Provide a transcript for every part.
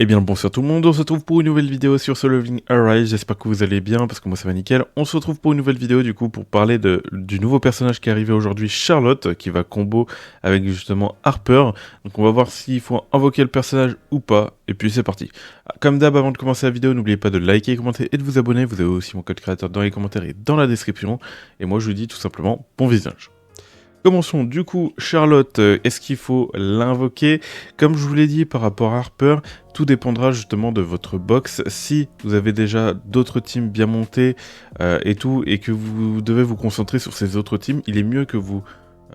Eh bien bonsoir tout le monde, on se retrouve pour une nouvelle vidéo sur Solo Leveling Arise, j'espère que vous allez bien parce que moi ça va nickel. On se retrouve pour une nouvelle vidéo du coup pour parler du nouveau personnage qui est arrivé aujourd'hui, Charlotte, qui va combo avec justement Harper. Donc on va voir s'il faut invoquer le personnage ou pas, et puis c'est parti. Comme d'hab, avant de commencer la vidéo, n'oubliez pas de liker, commenter et de vous abonner, vous avez aussi mon code créateur dans les commentaires et dans la description. Et moi je vous dis tout simplement bon visionnage. Commençons du coup, Charlotte, est-ce qu'il faut l'invoquer? Comme je vous l'ai dit par rapport à Harper, tout dépendra justement de votre box. Si vous avez déjà d'autres teams bien montés et tout, et que vous devez vous concentrer sur ces autres teams, il est mieux que vous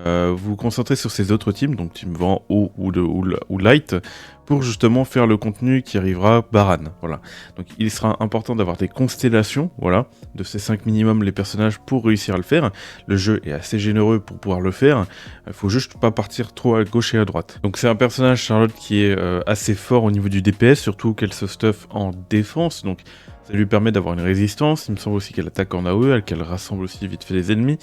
vous concentrez sur ces autres teams, donc team vent, haut ou light, pour justement faire le contenu qui arrivera Baran. Voilà. Donc il sera important d'avoir des constellations, voilà, de ces 5 minimum les personnages pour réussir à le faire. Le jeu est assez généreux pour pouvoir le faire. Il faut juste pas partir trop à gauche et à droite. Donc c'est un personnage, Charlotte, qui est assez fort au niveau du DPS, surtout qu'elle se stuff en défense. Donc ça lui permet d'avoir une résistance. Il me semble aussi qu'elle attaque en AOE, qu'elle rassemble aussi vite fait les ennemis.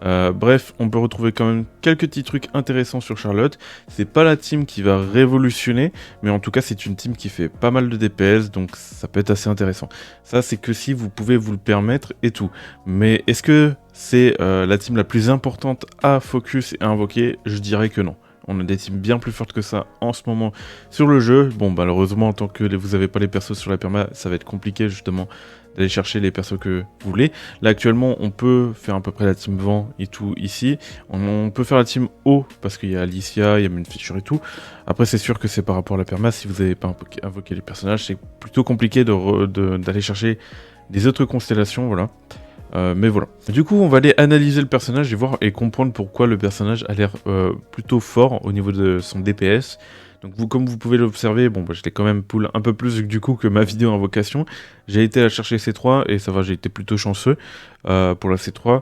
Bref, on peut retrouver quand même quelques petits trucs intéressants sur Charlotte. C'est pas la team qui va révolutionner, mais en tout cas c'est une team qui fait pas mal de DPS, donc ça peut être assez intéressant. Ça c'est que si vous pouvez vous le permettre et tout. Mais est-ce que c'est la team la plus importante à focus et à invoquer? Je dirais que non. On a des teams bien plus fortes que ça en ce moment sur le jeu. Bon, malheureusement, en tant que vous n'avez pas les persos sur la perma, ça va être compliqué justement d'aller chercher les persos que vous voulez. Là, actuellement, on peut faire à peu près la team vent et tout ici. On peut faire la team eau parce qu'il y a Alicia, il y a Moonfisher et tout. Après, c'est sûr que c'est par rapport à la perma. Si vous n'avez pas invoqué les personnages, c'est plutôt compliqué d'aller chercher des autres constellations, voilà. Mais voilà. Du coup, on va aller analyser le personnage et voir et comprendre pourquoi le personnage a l'air plutôt fort au niveau de son DPS. Donc vous, comme vous pouvez l'observer, bon, bah, je l'ai quand même pull un peu plus du coup que ma vidéo invocation. J'ai été à chercher C3 et ça va, j'ai été plutôt chanceux pour la C3.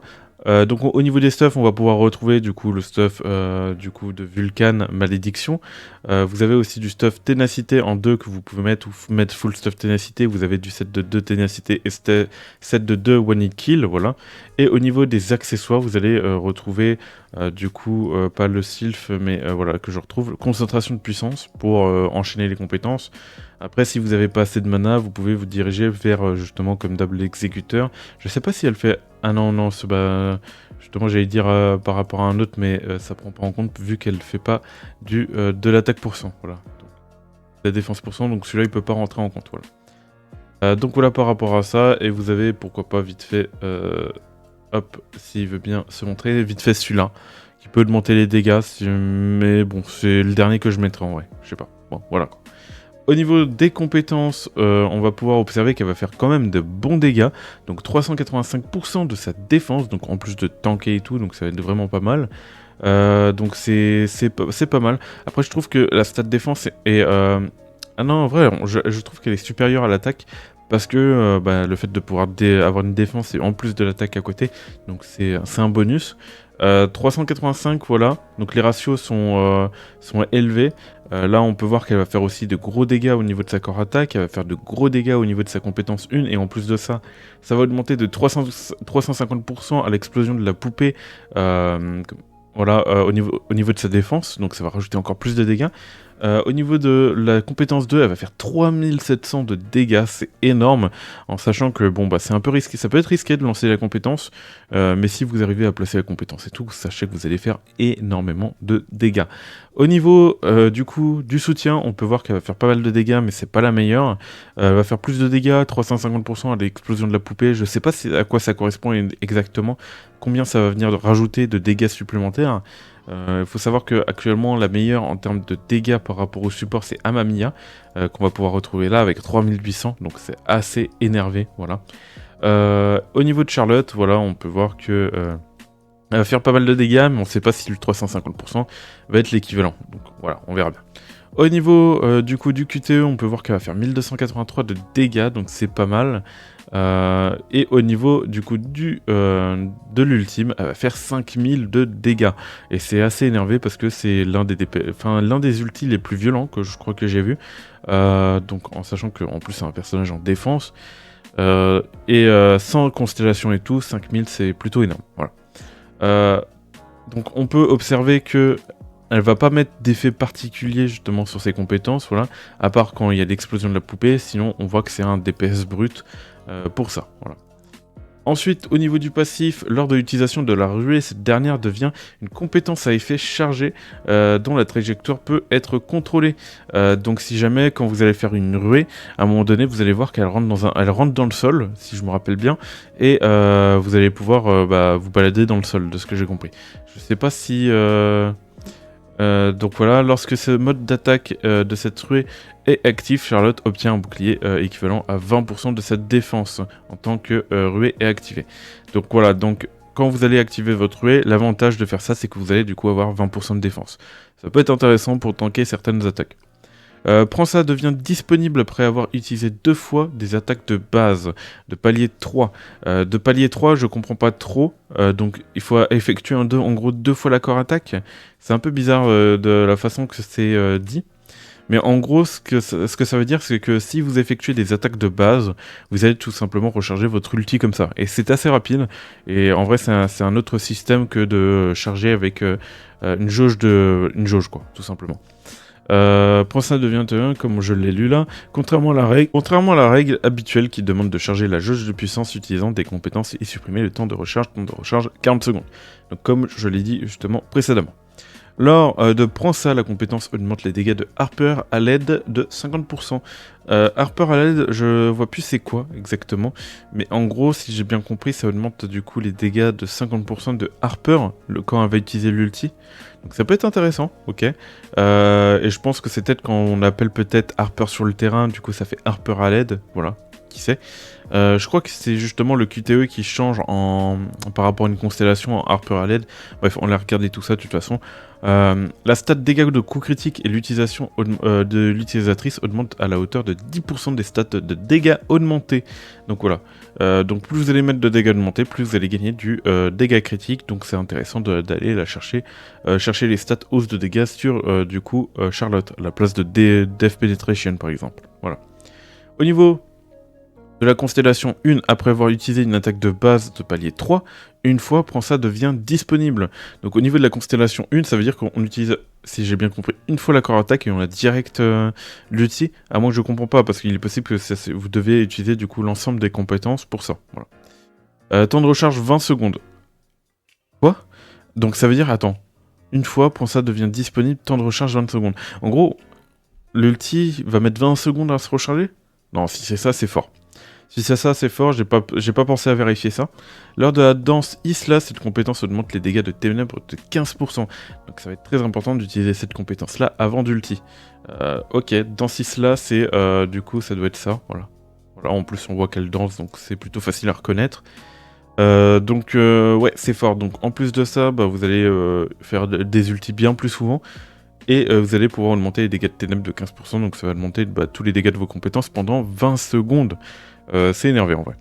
Donc au niveau des stuffs, on va pouvoir retrouver du coup le stuff du coup de Vulcan Malédiction. Vous avez aussi du stuff Ténacité en 2 que vous pouvez mettre ou mettre full stuff Ténacité. Vous avez du set de 2 Ténacité et set de 2 One Hit Kill, voilà. Et au niveau des accessoires, vous allez retrouver du coup pas le Sylph, mais voilà que je retrouve concentration de puissance pour enchaîner les compétences. Après, si vous n'avez pas assez de mana, vous pouvez vous diriger vers justement comme double exécuteur. Je sais pas si elle fait... Ah non, non, justement j'allais dire par rapport à un autre, mais ça prend pas en compte vu qu'elle fait pas de l'attaque %. Voilà. Donc, la défense %, donc celui-là il peut pas rentrer en compte. Voilà. Donc voilà par rapport à ça, et vous avez pourquoi pas vite fait, hop, s'il veut bien se montrer, vite fait celui-là, qui peut augmenter les dégâts, mais bon, c'est le dernier que je mettrai en vrai, je sais pas. Bon, voilà quoi. Au niveau des compétences, on va pouvoir observer qu'elle va faire quand même de bons dégâts. Donc 385% de sa défense, donc en plus de tanker et tout, donc ça va être vraiment pas mal. Donc c'est pas mal. Après je trouve que la stat défense est... Ah non, en vrai, je trouve qu'elle est supérieure à l'attaque. Parce que bah, le fait de pouvoir avoir une défense et en plus de l'attaque à côté, donc c'est un bonus. 385, voilà, donc les ratios sont élevés. Là, on peut voir qu'elle va faire aussi de gros dégâts au niveau de sa corps attaque, elle va faire de gros dégâts au niveau de sa compétence 1, et en plus de ça, ça va augmenter de 350% à l'explosion de la poupée, voilà, au niveau de sa défense, donc ça va rajouter encore plus de dégâts. Au niveau de la compétence 2, elle va faire 3700 de dégâts, c'est énorme, en sachant que bon bah c'est un peu risqué, ça peut être risqué de lancer la compétence, mais si vous arrivez à placer la compétence et tout, sachez que vous allez faire énormément de dégâts. Au niveau du coup du soutien, on peut voir qu'elle va faire pas mal de dégâts, mais c'est pas la meilleure. Elle va faire plus de dégâts, 350% à l'explosion de la poupée. Je sais pas à quoi ça correspond exactement, combien ça va venir de rajouter de dégâts supplémentaires. Il faut savoir que actuellement la meilleure en termes de dégâts par rapport au support, c'est Amamiya, qu'on va pouvoir retrouver là avec 3800, donc c'est assez énervé, voilà. Au niveau de Charlotte, voilà, on peut voir que elle va faire pas mal de dégâts, mais on ne sait pas si le 350% va être l'équivalent, donc voilà, on verra bien. Au niveau du coup du QTE, on peut voir qu'elle va faire 1283 de dégâts, donc c'est pas mal. Et au niveau du coup de l'ultime, elle va faire 5000 de dégâts. Et c'est assez énervé parce que c'est l'un des ultis les plus violents que je crois que j'ai vu. Donc en sachant qu'en plus c'est un personnage en défense. Sans constellation et tout, 5000 c'est plutôt énorme. Voilà. Donc on peut observer que elle va pas mettre d'effet particulier justement sur ses compétences, voilà, à part quand il y a l'explosion de la poupée, sinon on voit que c'est un DPS brut pour ça, voilà. Ensuite, au niveau du passif, lors de l'utilisation de la ruée, cette dernière devient une compétence à effet chargé dont la trajectoire peut être contrôlée. Donc si jamais, quand vous allez faire une ruée, à un moment donné, vous allez voir qu'elle rentre dans le sol, si je me rappelle bien, et vous allez pouvoir vous balader dans le sol, de ce que j'ai compris. Je sais pas si... donc voilà, lorsque ce mode d'attaque de cette ruée est actif, Charlotte obtient un bouclier équivalent à 20% de sa défense en tant que ruée est activée. Donc voilà, donc quand vous allez activer votre ruée, l'avantage de faire ça, c'est que vous allez du coup avoir 20% de défense. Ça peut être intéressant pour tanker certaines attaques. Prança devient disponible après avoir utilisé 2 fois des attaques de base, de palier 3. De palier 3, je comprends pas trop, donc il faut effectuer en gros 2 fois la core attaque. C'est un peu bizarre de la façon que c'est dit. Mais en gros, ce que ça veut dire, c'est que si vous effectuez des attaques de base, vous allez tout simplement recharger votre ulti comme ça. Et c'est assez rapide, et en vrai c'est un autre système que de charger avec une jauge quoi, tout simplement. Prança devient 1, comme je l'ai lu là, contrairement à la règle habituelle qui demande de charger la jauge de puissance utilisant des compétences et supprimer le temps de recharge 40 secondes. Donc comme je l'ai dit justement précédemment. Lors de Prança, la compétence augmente les dégâts de Harper à l'aide de 50%. Harper à l'aide, je vois plus c'est quoi exactement, mais en gros, si j'ai bien compris, ça augmente du coup les dégâts de 50% de Harper quand elle va utiliser l'ulti. Donc ça peut être intéressant, ok. Et je pense que c'est peut-être quand on appelle peut-être Harper sur le terrain, du coup ça fait Harper à l'aide, voilà, qui sait. Je crois que c'est justement le QTE qui change par rapport à une constellation en Harper à l'aide. Bref, on a regardé tout ça de toute façon. La stat dégâts de coups critiques et l'utilisation de l'utilisatrice augmente à la hauteur de 10% des stats de dégâts augmentés. Donc voilà. Donc plus vous allez mettre de dégâts augmentés, plus vous allez gagner du dégâts critique. Donc c'est intéressant d'aller la chercher les stats hausse de dégâts sur du coup Charlotte, à la place de Death Penetration par exemple. Voilà. Au niveau de la constellation 1, après avoir utilisé une attaque de base de palier 3, une fois, Prança devient disponible. Donc au niveau de la constellation 1, ça veut dire qu'on utilise, si j'ai bien compris, une fois la core attaque et on a direct l'ulti, à moins que je comprends pas, parce qu'il est possible que vous devez utiliser du coup l'ensemble des compétences pour ça. Voilà. Temps de recharge 20 secondes. Quoi? Donc ça veut dire, attends, une fois, Prança devient disponible, temps de recharge 20 secondes. En gros, l'ulti va mettre 20 secondes à se recharger? Non, si c'est ça, c'est fort. Si c'est ça, c'est fort, j'ai pas pensé à vérifier ça. Lors de la danse Isla, cette compétence augmente les dégâts de ténèbres de 15%. Donc ça va être très important d'utiliser cette compétence-là avant d'ulti. Ok, danse Isla, c'est du coup, ça doit être ça, voilà. Voilà, en plus on voit qu'elle danse, donc c'est plutôt facile à reconnaître. Ouais, c'est fort. Donc en plus de ça, vous allez faire des ultis bien plus souvent. Et vous allez pouvoir augmenter les dégâts de ténèbres de 15%, donc ça va augmenter tous les dégâts de vos compétences pendant 20 secondes. C'est énervé en vrai.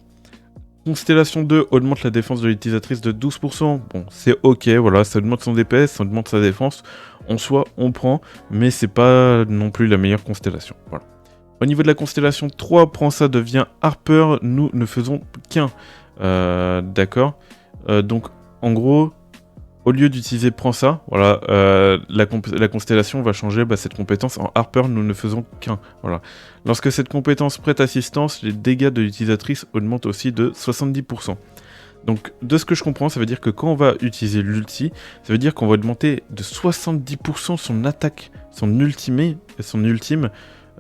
Constellation 2 augmente la défense de l'utilisatrice de 12%. Bon, c'est ok, voilà, ça augmente son DPS, ça augmente sa défense. En soi, on prend, mais c'est pas non plus la meilleure constellation. Voilà. Au niveau de la constellation 3, Prança devient Harper, nous ne faisons qu'un. D'accord. Donc, en gros, au lieu d'utiliser Prança, voilà, la constellation va changer cette compétence en Harper, nous ne faisons qu'un. Voilà. Lorsque cette compétence prête assistance, les dégâts de l'utilisatrice augmentent aussi de 70%. Donc, de ce que je comprends, ça veut dire que quand on va utiliser l'ulti, ça veut dire qu'on va augmenter de 70% son attaque, son ultime.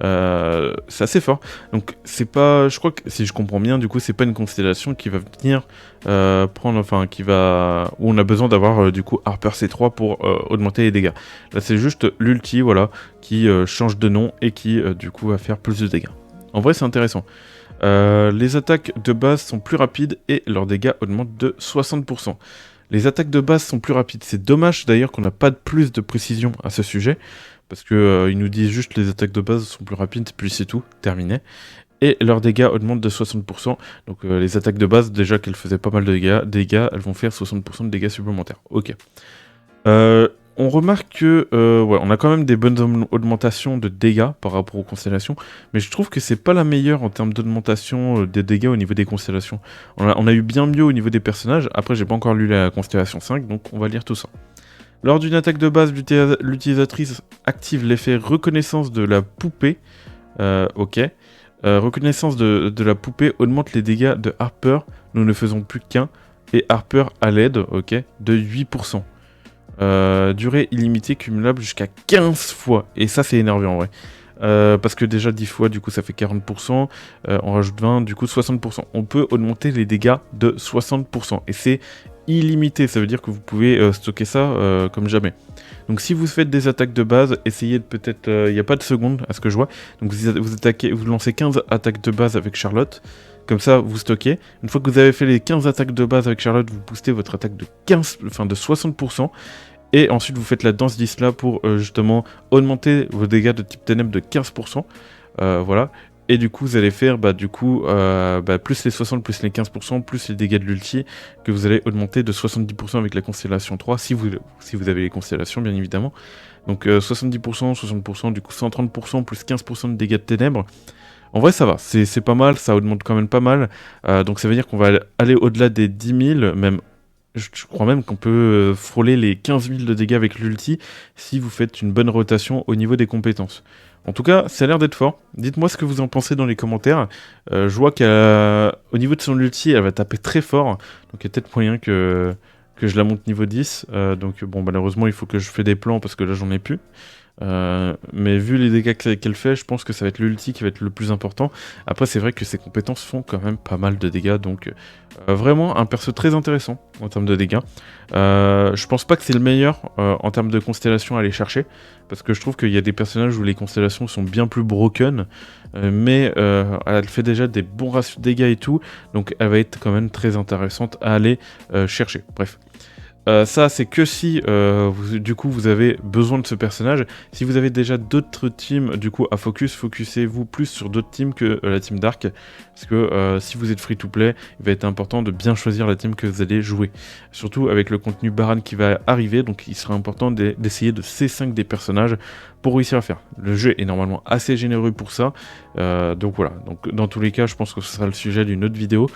C'est assez fort. Donc c'est pas, je crois que si je comprends bien, du coup c'est pas une constellation qui va venir où on a besoin d'avoir du coup Harper C3 pour augmenter les dégâts. Là c'est juste l'ulti, voilà, qui change de nom et qui du coup va faire plus de dégâts. En vrai c'est intéressant. Les attaques de base sont plus rapides et leurs dégâts augmentent de 60%. Les attaques de base sont plus rapides. C'est dommage d'ailleurs qu'on n'a pas plus de précision à ce sujet. Parce qu'ils nous disent juste les attaques de base sont plus rapides, puis c'est tout, terminé. Et leurs dégâts augmentent de 60%. Donc les attaques de base, déjà qu'elles faisaient pas mal de dégâts, elles vont faire 60% de dégâts supplémentaires. Ok. On remarque que ouais, on a quand même des bonnes augmentations de dégâts par rapport aux constellations, mais je trouve que c'est pas la meilleure en termes d'augmentation des dégâts au niveau des constellations. On a eu bien mieux au niveau des personnages. Après, j'ai pas encore lu la constellation 5, donc on va lire tout ça. Lors d'une attaque de base, l'utilisatrice active l'effet reconnaissance de la poupée. Ok. Reconnaissance de la poupée augmente les dégâts de Harper. Nous ne faisons plus qu'un. Et Harper à l'aide, ok, de 8%. Durée illimitée cumulable jusqu'à 15 fois. Et ça, c'est énervé en vrai. Parce que déjà 10 fois, du coup, ça fait 40%. On rajoute 20, du coup, 60%. On peut augmenter les dégâts de 60%. Et c'est illimité. Ça veut dire que vous pouvez stocker ça comme jamais. Donc si vous faites des attaques de base, essayez de peut-être... Il n'y a pas de seconde à ce que je vois. Donc vous lancez 15 attaques de base avec Charlotte. Comme ça, vous stockez. Une fois que vous avez fait les 15 attaques de base avec Charlotte, vous boostez votre attaque de 60%. Et ensuite, vous faites la danse d'Isla pour justement augmenter vos dégâts de type ténèbres de 15%. Voilà. Et du coup, vous allez faire plus les 60, plus les 15%, plus les dégâts de l'ulti, que vous allez augmenter de 70% avec la constellation 3, si vous avez les constellations, bien évidemment. Donc 70%, 60%, du coup 130%, plus 15% de dégâts de ténèbres. En vrai, ça va, c'est pas mal, ça augmente quand même pas mal. Donc ça veut dire qu'on va aller au-delà des 10 000, même. Je crois même qu'on peut frôler les 15 000 de dégâts avec l'ulti si vous faites une bonne rotation au niveau des compétences. En tout cas, ça a l'air d'être fort. Dites-moi ce que vous en pensez dans les commentaires. Je vois qu'au niveau de son ulti, elle va taper très fort. Donc il y a peut-être moyen que je la monte niveau 10. Donc bon, malheureusement, il faut que je fasse des plans parce que là, j'en ai plus. Mais vu les dégâts qu'elle fait, je pense que ça va être l'ulti qui va être le plus important. Après, c'est vrai que ses compétences font quand même pas mal de dégâts, donc vraiment un perso très intéressant en termes de dégâts. Je pense pas que c'est le meilleur en termes de constellation à aller chercher, parce que je trouve qu'il y a des personnages où les constellations sont bien plus broken, mais elle fait déjà des bons ratios de dégâts et tout, donc elle va être quand même très intéressante à aller chercher. Bref. Ça, c'est que si, du coup, vous avez besoin de ce personnage. Si vous avez déjà d'autres teams, du coup, à focussez-vous plus sur d'autres teams que la team Dark. Parce que si vous êtes free-to-play, il va être important de bien choisir la team que vous allez jouer. Surtout avec le contenu Baran qui va arriver, donc il sera important d'essayer de C5 des personnages pour réussir à faire. Le jeu est normalement assez généreux pour ça. Donc voilà, donc, dans tous les cas, je pense que ce sera le sujet d'une autre vidéo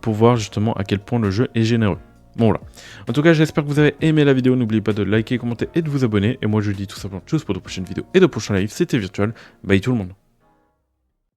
pour voir justement à quel point le jeu est généreux. Bon voilà. En tout cas, j'espère que vous avez aimé la vidéo. N'oubliez pas de liker, commenter et de vous abonner. Et moi, je vous dis tout simplement tchuss pour de prochaines vidéos et de prochains lives. C'était Virtual. Bye tout le monde.